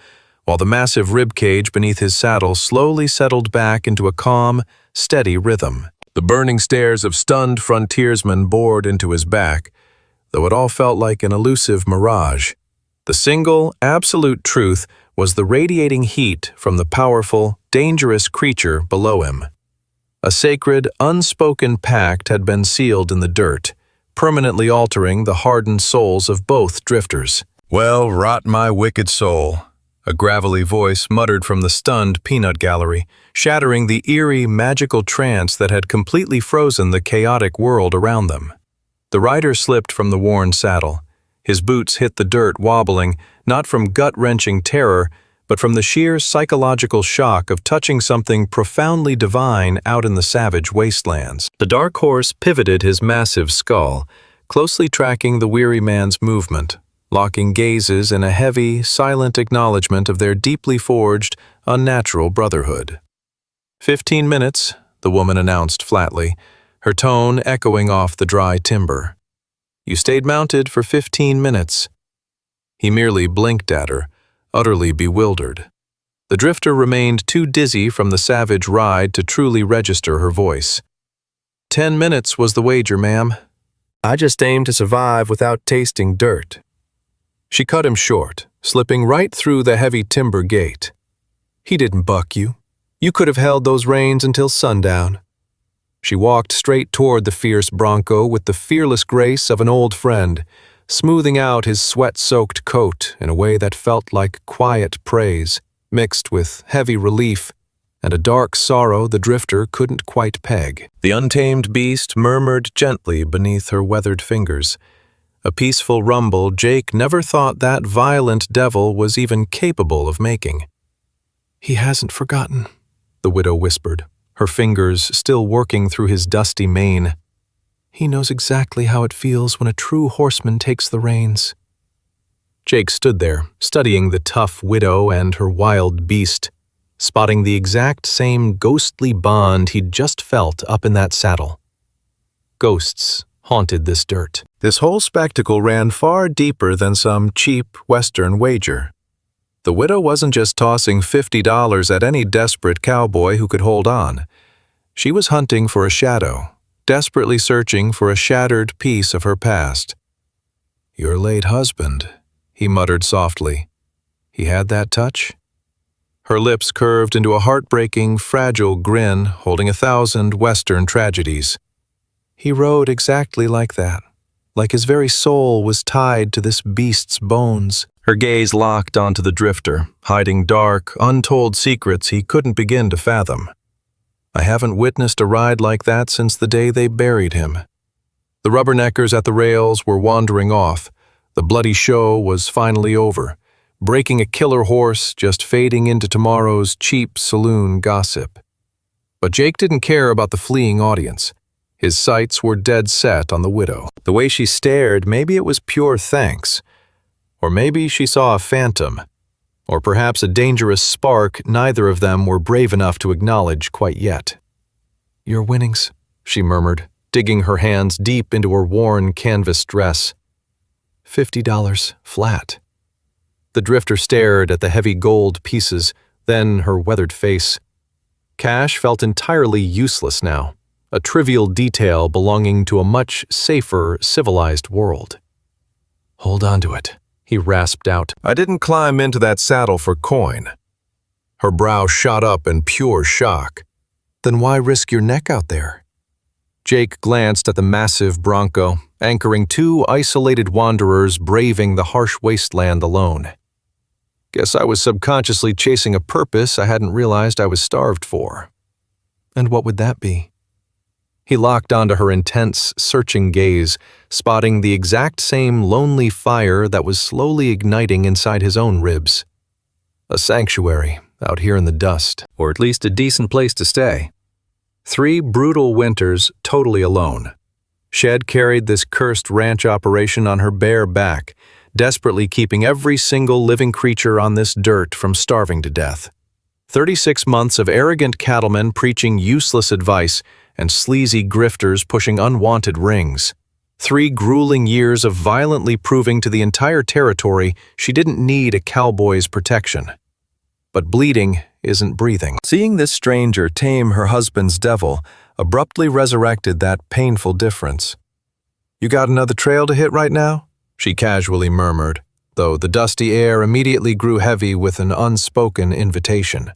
[SPEAKER 1] while the massive ribcage beneath his saddle slowly settled back into a calm, steady rhythm. The burning stares of stunned frontiersmen bored into his back, though it all felt like an elusive mirage. The single, absolute truth was the radiating heat from the powerful, dangerous creature below him. A sacred, unspoken pact had been sealed in the dirt, permanently altering the hardened souls of both drifters. "Well, rot my wicked soul," a gravelly voice muttered from the stunned peanut gallery, shattering the eerie, magical trance that had completely frozen the chaotic world around them. The rider slipped from the worn saddle. His boots hit the dirt wobbling, not from gut-wrenching terror, but from the sheer psychological shock of touching something profoundly divine out in the savage wastelands. The dark horse pivoted his massive skull, closely tracking the weary man's movement, locking gazes in a heavy, silent acknowledgement of their deeply forged, unnatural brotherhood. 15 minutes, the woman announced flatly, her tone echoing off the dry timber. You stayed mounted for 15 minutes. He merely blinked at her, utterly bewildered. The drifter remained too dizzy from the savage ride to truly register her voice. 10 minutes was the wager, ma'am. I just aimed to survive without tasting dirt. She cut him short, slipping right through the heavy timber gate. He didn't buck you. You could have held those reins until sundown. She walked straight toward the fierce bronco with the fearless grace of an old friend, smoothing out his sweat-soaked coat in a way that felt like quiet praise, mixed with heavy relief and a dark sorrow the drifter couldn't quite peg. The untamed beast murmured gently beneath her weathered fingers, a peaceful rumble Jake never thought that violent devil was even capable of making. He hasn't forgotten, the widow whispered, her fingers still working through his dusty mane. He knows exactly how it feels when a true horseman takes the reins. Jake stood there, studying the tough widow and her wild beast, spotting the exact same ghostly bond he'd just felt up in that saddle. Ghosts haunted this dirt. This whole spectacle ran far deeper than some cheap Western wager. The widow wasn't just tossing $50 at any desperate cowboy who could hold on. She was hunting for a shadow, desperately searching for a shattered piece of her past. Your late husband, he muttered softly. He had that touch? Her lips curved into a heartbreaking, fragile grin holding 1,000 Western tragedies. He rode exactly like that, like his very soul was tied to this beast's bones. Her gaze locked onto the drifter, hiding dark, untold secrets he couldn't begin to fathom. I haven't witnessed a ride like that since the day they buried him. The rubberneckers at the rails were wandering off. The bloody show was finally over, breaking a killer horse just fading into tomorrow's cheap saloon gossip. But Jake didn't care about the fleeing audience. His sights were dead set on the widow. The way she stared, maybe it was pure thanks. Or maybe she saw a phantom. Or perhaps a dangerous spark neither of them were brave enough to acknowledge quite yet. Your winnings, she murmured, digging her hands deep into her worn canvas dress. $50 flat. The drifter stared at the heavy gold pieces, then her weathered face. Cash felt entirely useless now, a trivial detail belonging to a much safer, civilized world. "Hold on to it," he rasped out.
[SPEAKER 2] "I didn't climb into that saddle for coin." Her brow shot up in pure shock.
[SPEAKER 1] "Then why risk your neck out there?" Jake glanced at the massive bronco, anchoring two isolated wanderers braving the harsh wasteland alone. "Guess I was subconsciously chasing a purpose I hadn't realized I was starved for." "And what would that be?" He locked onto her intense, searching gaze, spotting the exact same lonely fire that was slowly igniting inside his own ribs. A sanctuary out here in the dust, or at least a decent place to stay. 3 brutal winters totally alone. Shed carried this cursed ranch operation on her bare back, desperately keeping every single living creature on this dirt from starving to death. 36 months of arrogant cattlemen preaching useless advice and sleazy grifters pushing unwanted rings. 3 grueling years of violently proving to the entire territory she didn't need a cowboy's protection. But bleeding isn't breathing. Seeing this stranger tame her husband's devil abruptly resurrected that painful difference. "You got another trail to hit right now?" she casually murmured, though the dusty air immediately grew heavy with an unspoken invitation.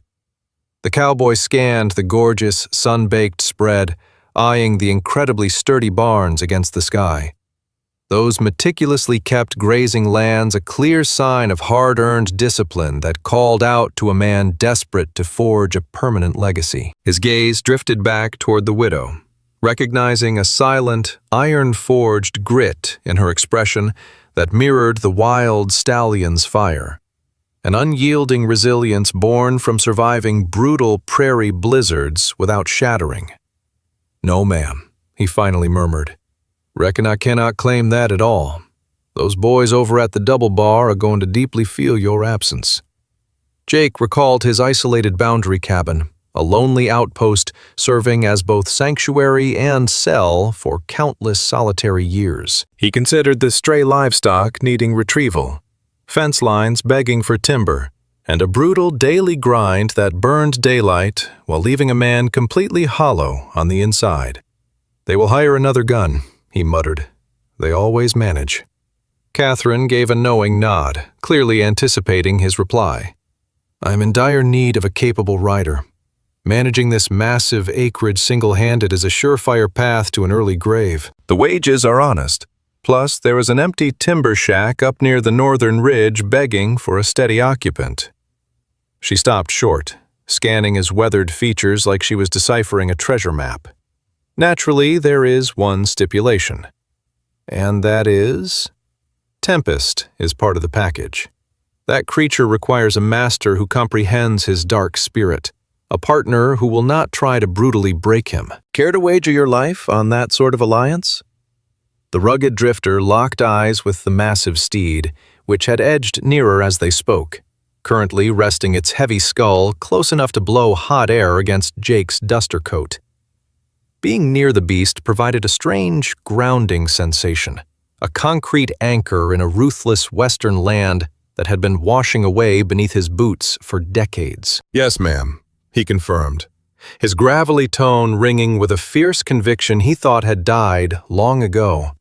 [SPEAKER 1] The cowboy scanned the gorgeous, sun-baked spread, eyeing the incredibly sturdy barns against the sky. Those meticulously kept grazing lands a clear sign of hard-earned discipline that called out to a man desperate to forge a permanent legacy. His gaze drifted back toward the widow, recognizing a silent, iron-forged grit in her expression that mirrored the wild stallion's fire. An unyielding resilience born from surviving brutal prairie blizzards without shattering. "No, ma'am," he finally murmured. "Reckon I cannot claim that at all. Those boys over at the Double Bar are going to deeply feel your absence." Jake recalled his isolated boundary cabin, a lonely outpost serving as both sanctuary and cell for countless solitary years. He considered the stray livestock needing retrieval, fence lines begging for timber, and a brutal daily grind that burned daylight while leaving a man completely hollow on the inside. "They will hire another gun," he muttered. "They always manage." Catherine gave a knowing nod, clearly anticipating his reply. "I am in dire need of a capable rider. Managing this massive acreage single-handed is a surefire path to an early grave. The wages are honest. Plus, there is an empty timber shack up near the northern ridge begging for a steady occupant." She stopped short, scanning his weathered features like she was deciphering a treasure map. Naturally, there is one stipulation. And that is? Tempest is part of the package. That creature requires a master who comprehends his dark spirit, a partner who will not try to brutally break him. Care to wager your life on that sort of alliance? The rugged drifter locked eyes with the massive steed, which had edged nearer as they spoke, currently resting its heavy skull close enough to blow hot air against Jake's duster coat. Being near the beast provided a strange, grounding sensation, a concrete anchor in a ruthless western land that had been washing away beneath his boots for decades.
[SPEAKER 2] "Yes, ma'am," he confirmed.
[SPEAKER 1] His gravelly tone ringing with a fierce conviction he thought had died long ago.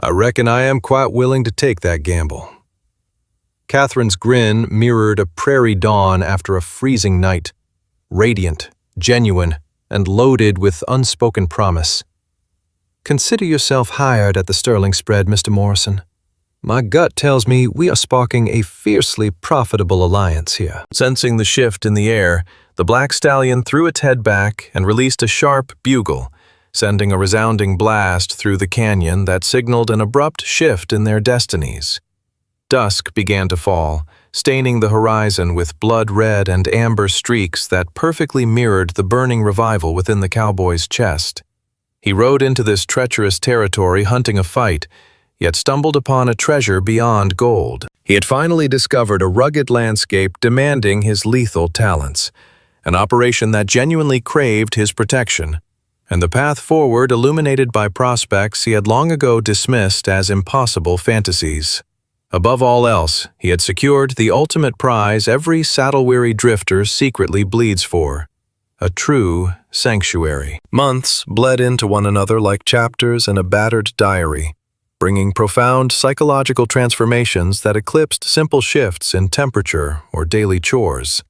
[SPEAKER 1] "I reckon I am quite willing to take that gamble." Catherine's grin mirrored a prairie dawn after a freezing night, radiant, genuine, and loaded with unspoken promise. "Consider yourself hired at the Sterling spread, Mr. Morrison. My gut tells me we are sparking a fiercely profitable alliance here." Sensing the shift in the air, the black stallion threw its head back and released a sharp bugle, sending a resounding blast through the canyon that signaled an abrupt shift in their destinies. Dusk began to fall, staining the horizon with blood-red and amber streaks that perfectly mirrored the burning revival within the cowboy's chest. He rode into this treacherous territory hunting a fight, yet stumbled upon a treasure beyond gold. He had finally discovered a rugged landscape demanding his lethal talents, an operation that genuinely craved his protection, and the path forward illuminated by prospects he had long ago dismissed as impossible fantasies. Above all else, he had secured the ultimate prize every saddle-weary drifter secretly bleeds for: a true sanctuary. Months bled into one another like chapters in a battered diary, bringing profound psychological transformations that eclipsed simple shifts in temperature or daily chores.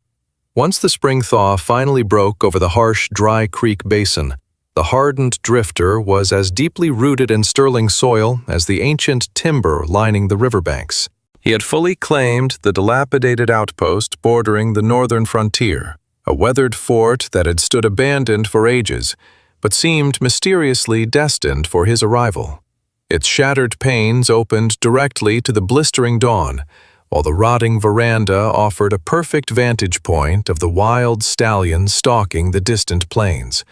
[SPEAKER 1] Once the spring thaw finally broke over the harsh, dry creek basin, the hardened drifter was as deeply rooted in sterling soil as the ancient timber lining the riverbanks. He had fully claimed the dilapidated outpost bordering the northern frontier, a weathered fort that had stood abandoned for ages, but seemed mysteriously destined for his arrival. Its shattered panes opened directly to the blistering dawn, while the rotting veranda offered a perfect vantage point of the wild stallion stalking the distant plains,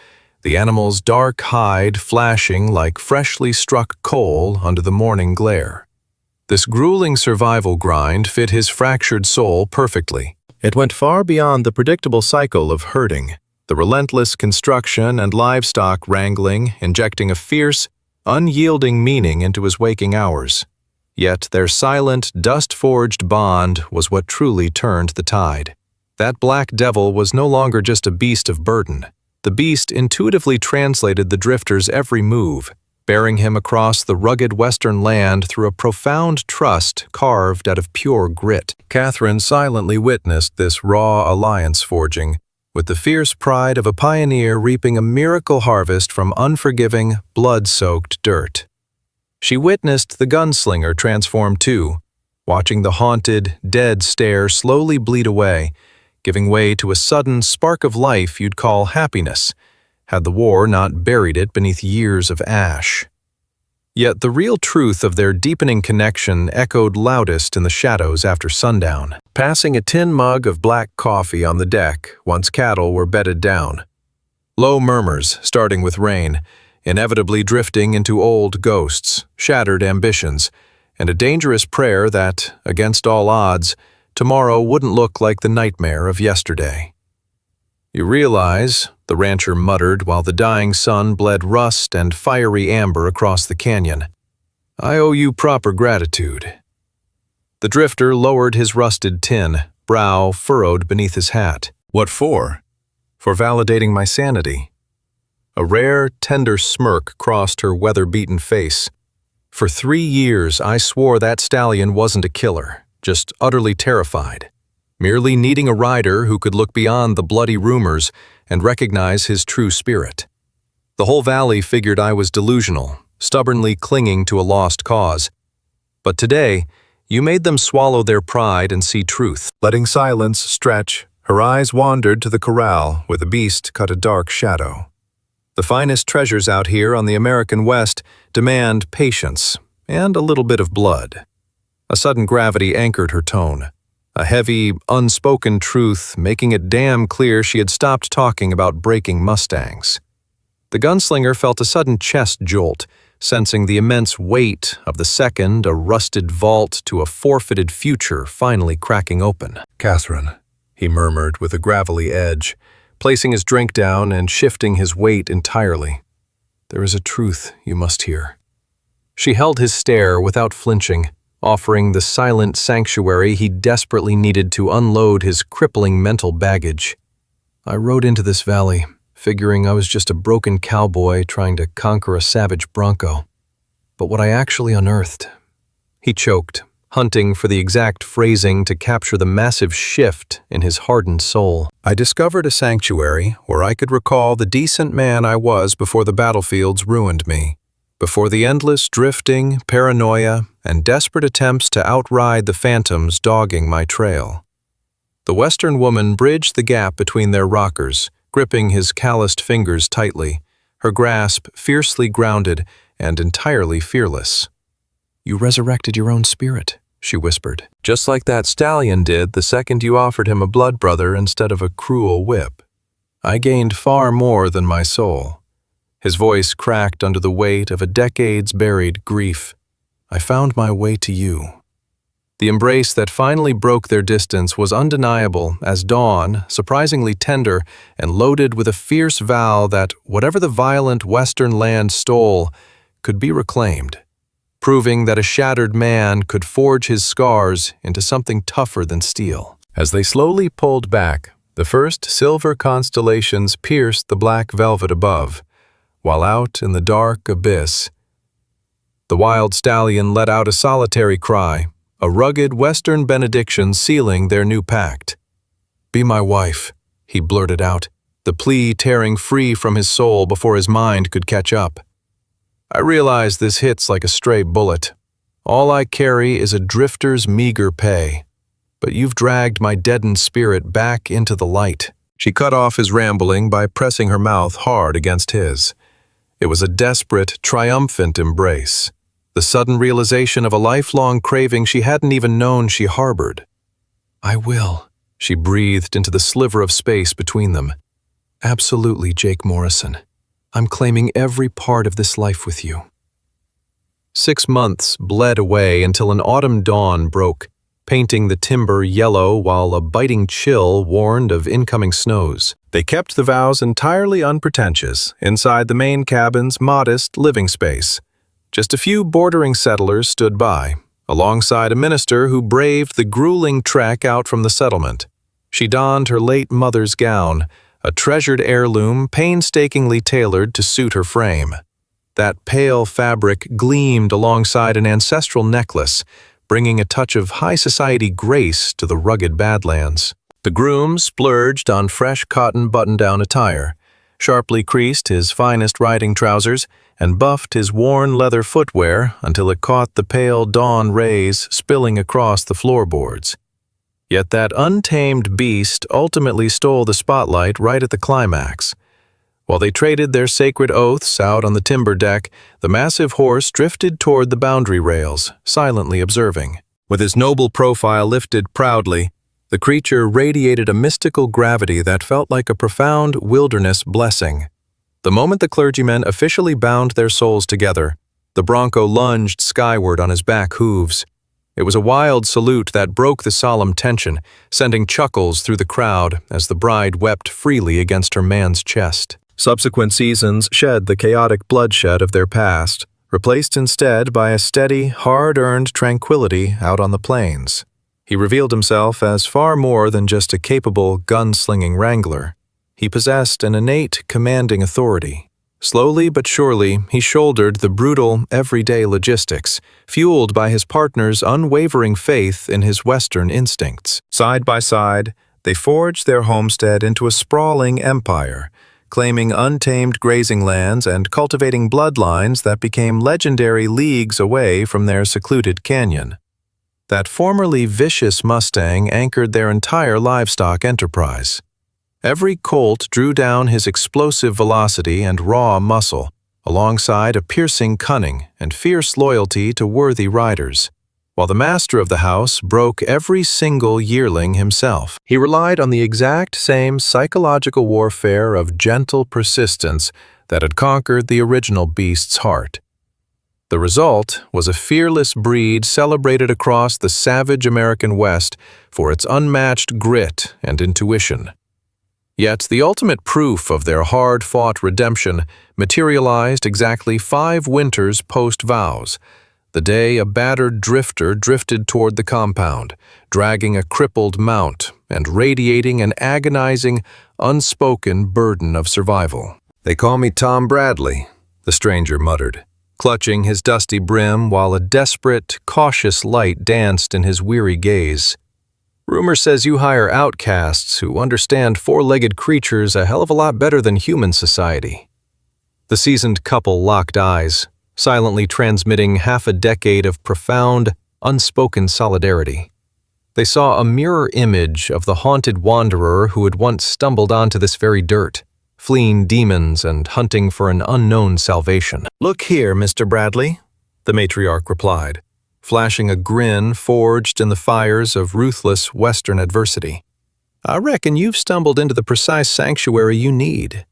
[SPEAKER 1] the animal's dark hide flashing like freshly struck coal under the morning glare. This grueling survival grind fit his fractured soul perfectly. It went far beyond the predictable cycle of herding, the relentless construction and livestock wrangling, injecting a fierce, unyielding meaning into his waking hours. Yet their silent, dust-forged bond was what truly turned the tide. That black devil was no longer just a beast of burden. The beast intuitively translated the drifter's every move, bearing him across the rugged western land through a profound trust carved out of pure grit. Catherine silently witnessed this raw alliance forging, with the fierce pride of a pioneer reaping a miracle harvest from unforgiving, blood-soaked dirt. She witnessed the gunslinger transform too, watching the haunted, dead stare slowly bleed away, giving way to a sudden spark of life you'd call happiness, had the war not buried it beneath years of ash. Yet the real truth of their deepening connection echoed loudest in the shadows after sundown, passing a tin mug of black coffee on the deck once cattle were bedded down. Low murmurs, starting with rain, inevitably drifting into old ghosts, shattered ambitions, and a dangerous prayer that, against all odds, tomorrow wouldn't look like the nightmare of yesterday. "You realize," the rancher muttered while the dying sun bled rust and fiery amber across the canyon, "I owe you proper gratitude." The drifter lowered his rusted tin, brow furrowed beneath his hat. "What for?" "For validating my sanity." A rare, tender smirk crossed her weather-beaten face. "For 3 years I swore that stallion wasn't a killer, just utterly terrified, merely needing a rider who could look beyond the bloody rumors and recognize his true spirit. The whole valley figured I was delusional, stubbornly clinging to a lost cause. But today, you made them swallow their pride and see truth." Letting silence stretch, her eyes wandered to the corral where the beast cut a dark shadow. "The finest treasures out here on the American West demand patience and a little bit of blood." A sudden gravity anchored her tone, a heavy, unspoken truth making it damn clear she had stopped talking about breaking Mustangs. The gunslinger felt a sudden chest jolt, sensing the immense weight of the second, a rusted vault to a forfeited future finally cracking open. "Catherine," he murmured with a gravelly edge, placing his drink down and shifting his weight entirely. "There is a truth you must hear." She held his stare without flinching, offering the silent sanctuary he desperately needed to unload his crippling mental baggage. "I rode into this valley, figuring I was just a broken cowboy trying to conquer a savage bronco. But what I actually unearthed..." He choked, hunting for the exact phrasing to capture the massive shift in his hardened soul. "I discovered a sanctuary where I could recall the decent man I was before the battlefields ruined me, before the endless drifting, paranoia, and desperate attempts to outride the phantoms dogging my trail." The Western woman bridged the gap between their rockers, gripping his calloused fingers tightly, her grasp fiercely grounded and entirely fearless. "You resurrected your own spirit," she whispered, "just like that stallion did the second you offered him a blood brother instead of a cruel whip. I gained far more than my soul." His voice cracked under the weight of a decades-buried grief. "I found my way to you." The embrace that finally broke their distance was undeniable as dawn, surprisingly tender and loaded with a fierce vow that whatever the violent western land stole could be reclaimed, proving that a shattered man could forge his scars into something tougher than steel. As they slowly pulled back, the first silver constellations pierced the black velvet above, while out in the dark abyss, the wild stallion let out a solitary cry, a rugged western benediction sealing their new pact. "Be my wife," he blurted out, the plea tearing free from his soul before his mind could catch up. "I realize this hits like a stray bullet. All I carry is a drifter's meager pay, but you've dragged my deadened spirit back into the light." She cut off his rambling by pressing her mouth hard against his. It was a desperate, triumphant embrace, the sudden realization of a lifelong craving she hadn't even known she harbored. "I will," she breathed into the sliver of space between them. "Absolutely, Jake Morrison. I'm claiming every part of this life with you." 6 months bled away until an autumn dawn broke, painting the timber yellow while a biting chill warned of incoming snows. They kept the vows entirely unpretentious inside the main cabin's modest living space. Just a few bordering settlers stood by, alongside a minister who braved the grueling trek out from the settlement. She donned her late mother's gown, a treasured heirloom painstakingly tailored to suit her frame. That pale fabric gleamed alongside an ancestral necklace, bringing a touch of high society grace to the rugged Badlands. The groom splurged on fresh cotton button-down attire, sharply creased his finest riding trousers, and buffed his worn leather footwear until it caught the pale dawn rays spilling across the floorboards. Yet that untamed beast ultimately stole the spotlight right at the climax. While they traded their sacred oaths out on the timber deck, the massive horse drifted toward the boundary rails, silently observing. With his noble profile lifted proudly, the creature radiated a mystical gravity that felt like a profound wilderness blessing. The moment the clergymen officially bound their souls together, the bronco lunged skyward on his back hooves. It was a wild salute that broke the solemn tension, sending chuckles through the crowd as the bride wept freely against her man's chest. Subsequent seasons shed the chaotic bloodshed of their past, replaced instead by a steady, hard-earned tranquility out on the plains. He revealed himself as far more than just a capable, gun-slinging wrangler. He possessed an innate, commanding authority. Slowly but surely, he shouldered the brutal, everyday logistics, fueled by his partner's unwavering faith in his Western instincts. Side by side, they forged their homestead into a sprawling empire, claiming untamed grazing lands and cultivating bloodlines that became legendary leagues away from their secluded canyon. That formerly vicious Mustang anchored their entire livestock enterprise. Every colt drew down his explosive velocity and raw muscle, alongside a piercing cunning and fierce loyalty to worthy riders, while the master of the house broke every single yearling himself. He relied on the exact same psychological warfare of gentle persistence that had conquered the original beast's heart. The result was a fearless breed celebrated across the savage American West for its unmatched grit and intuition. Yet the ultimate proof of their hard-fought redemption materialized exactly 5 winters post-vows, the day a battered drifter drifted toward the compound, dragging a crippled mount and radiating an agonizing, unspoken burden of survival. "They call me Tom Bradley," the stranger muttered, clutching his dusty brim while a desperate, cautious light danced in his weary gaze. "Rumor says you hire outcasts who understand 4-legged creatures a hell of a lot better than human society." The seasoned couple locked eyes, silently transmitting half a decade of profound, unspoken solidarity. They saw a mirror image of the haunted wanderer who had once stumbled onto this very dirt, fleeing demons and hunting for an unknown salvation. "Look here, Mr. Bradley," the matriarch replied, flashing a grin forged in the fires of ruthless Western adversity. "I reckon you've stumbled into the precise sanctuary you need."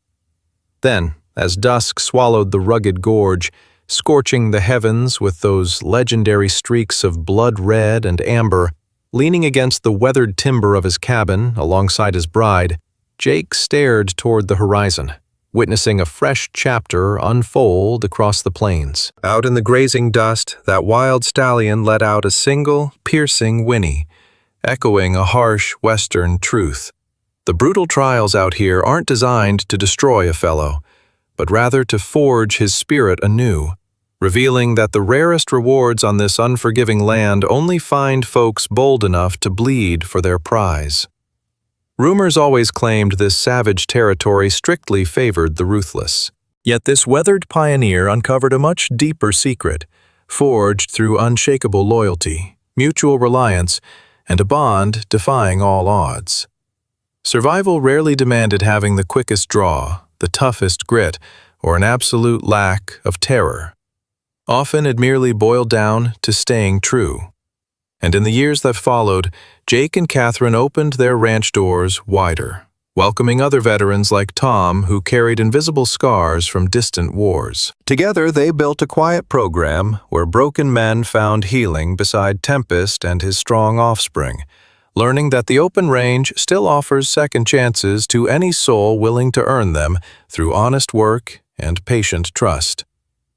[SPEAKER 1] Then, as dusk swallowed the rugged gorge, scorching the heavens with those legendary streaks of blood red and amber. Leaning against the weathered timber of his cabin alongside his bride, Jake stared toward the horizon, witnessing a fresh chapter unfold across the plains. Out in the grazing dust, that wild stallion let out a single, piercing whinny, echoing a harsh Western truth. The brutal trials out here aren't designed to destroy a fellow, but rather to forge his spirit anew, revealing that the rarest rewards on this unforgiving land only find folks bold enough to bleed for their prize. Rumors always claimed this savage territory strictly favored the ruthless. Yet this weathered pioneer uncovered a much deeper secret, forged through unshakable loyalty, mutual reliance, and a bond defying all odds. Survival rarely demanded having the quickest draw, the toughest grit, or an absolute lack of terror. Often it merely boiled down to staying true. And in the years that followed, Jake and Catherine opened their ranch doors wider, welcoming other veterans like Tom who carried invisible scars from distant wars. Together, they built a quiet program where broken men found healing beside Tempest and his strong offspring, learning that the open range still offers second chances to any soul willing to earn them through honest work and patient trust.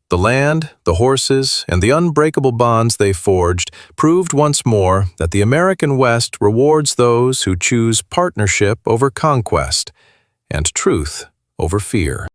[SPEAKER 1] The land, the horses, and the unbreakable bonds they forged proved once more that the American West rewards those who choose partnership over conquest and truth over fear.